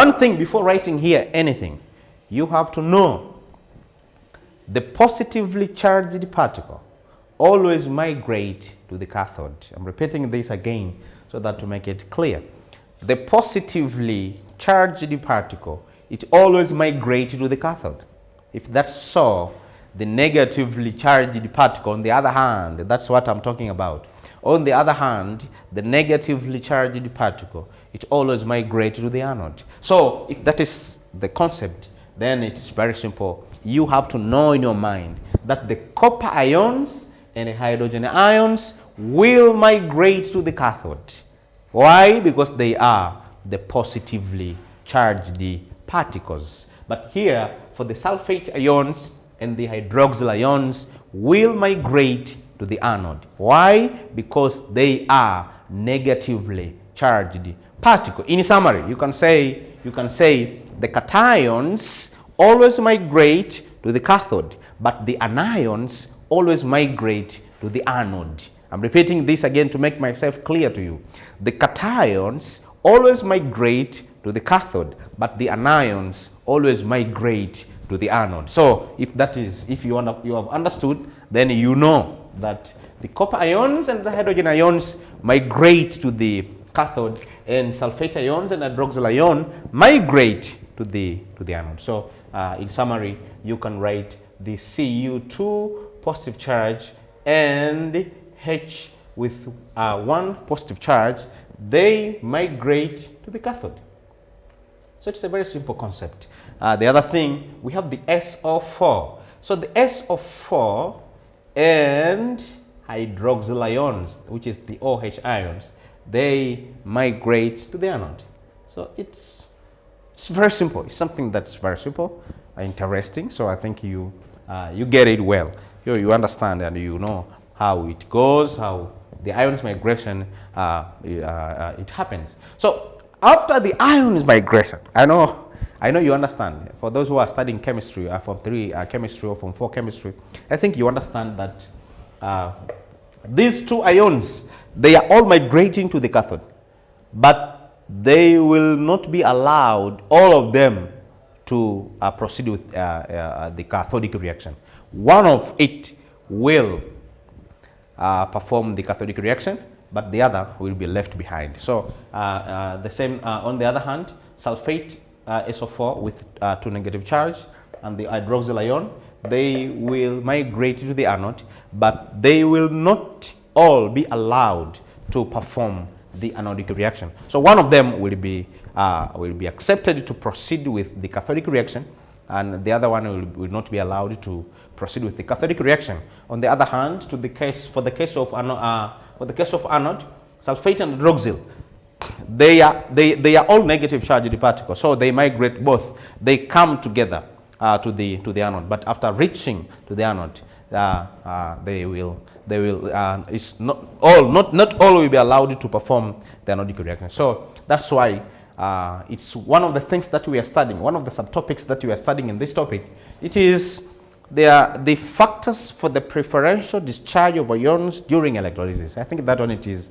One thing before writing here anything, you have to know the positively charged particle always migrate to the cathode. I'm repeating this again so that to make it clear. The positively charged particle, it always migrates to the cathode. If that's so, the negatively charged particle, on the other hand, that's what I'm talking about. On the other hand, the negatively charged particle, it always migrates to the anode. So if that is the concept, then it's very simple. You have to know in your mind that the copper ions and the hydrogen ions will migrate to the cathode. Why? Because they are the positively charged particles. But here, for the sulfate ions and the hydroxyl ions will migrate to the anode. Why? Because they are negatively charged particles. In summary, you can say the cations always migrate to the cathode, but the anions always migrate to the anode. I'm repeating this again to make myself clear to you. The cations always migrate to the cathode, but the anions always migrate to the anode. So if you have understood, then you know that the copper ions and the hydrogen ions migrate to the cathode, and sulfate ions and hydroxyl ion migrate to the anode. So in summary, you can write the Cu2 positive charge and H with one positive charge, they migrate to the cathode. So it's a very simple concept. The other thing, we have the SO4. So the SO4 and hydroxyl ions, which is the OH ions, they migrate to the anode. So it's very simple. It's something that's very simple, interesting. So I think you get it well. You understand and you know how it goes, how the ions migration it happens. So after the ions migration, I know you understand. For those who are studying chemistry, Form 3 chemistry or Form 4 chemistry, I think you understand that these two ions, they are all migrating to the cathode, but they will not be allowed, all of them, to proceed with the cathodic reaction. One of it will perform the cathodic reaction, but the other will be left behind. So the same on the other hand, sulfate SO4 with 2 negative charge and the hydroxyl ion, they will migrate to the anode, but they will not all be allowed to perform the anodic reaction. So one of them will be accepted to proceed with the cathodic reaction, and the other one will not be allowed to proceed with the cathodic reaction. On the other hand, for the case of anode, sulfate and hydroxyl, they are all negative charged particles, so they migrate both. They come together to the anode, but after reaching to the anode, it's not all will be allowed to perform the anodic reaction. So that's why it's one of the things that we are studying, one of the subtopics that we are studying in this topic. It is the factors for the preferential discharge of ions during electrolysis. I think that one it is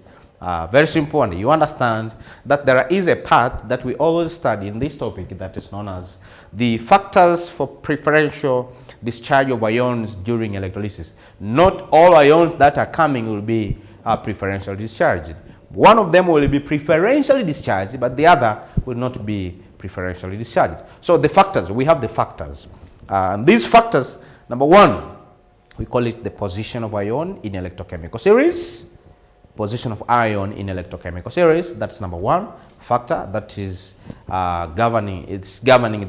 very simple, and you understand that there is a part that we always study in this topic that is known as the factors for preferential discharge of ions during electrolysis. Not all ions that are coming will be preferentially discharged. One of them will be preferentially discharged, but the other will not be preferentially discharged. So the factors, we have the factors. These factors, number one, we call it the position of ion in electrochemical series. Position of ion in electrochemical series, that's number one factor that is governing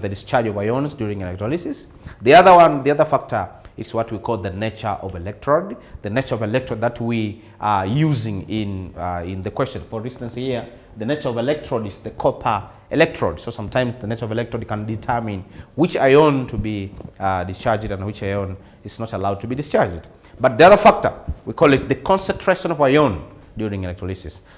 the discharge of ions during electrolysis. The other factor is what we call the nature of electrode. The nature of electrode that we are using in the question. For instance, here the nature of electrode is the copper electrode. So sometimes the nature of electrode can determine which ion to be discharged and which ion is not allowed to be discharged. But the other factor, we call it the concentration of ion during electrolysis.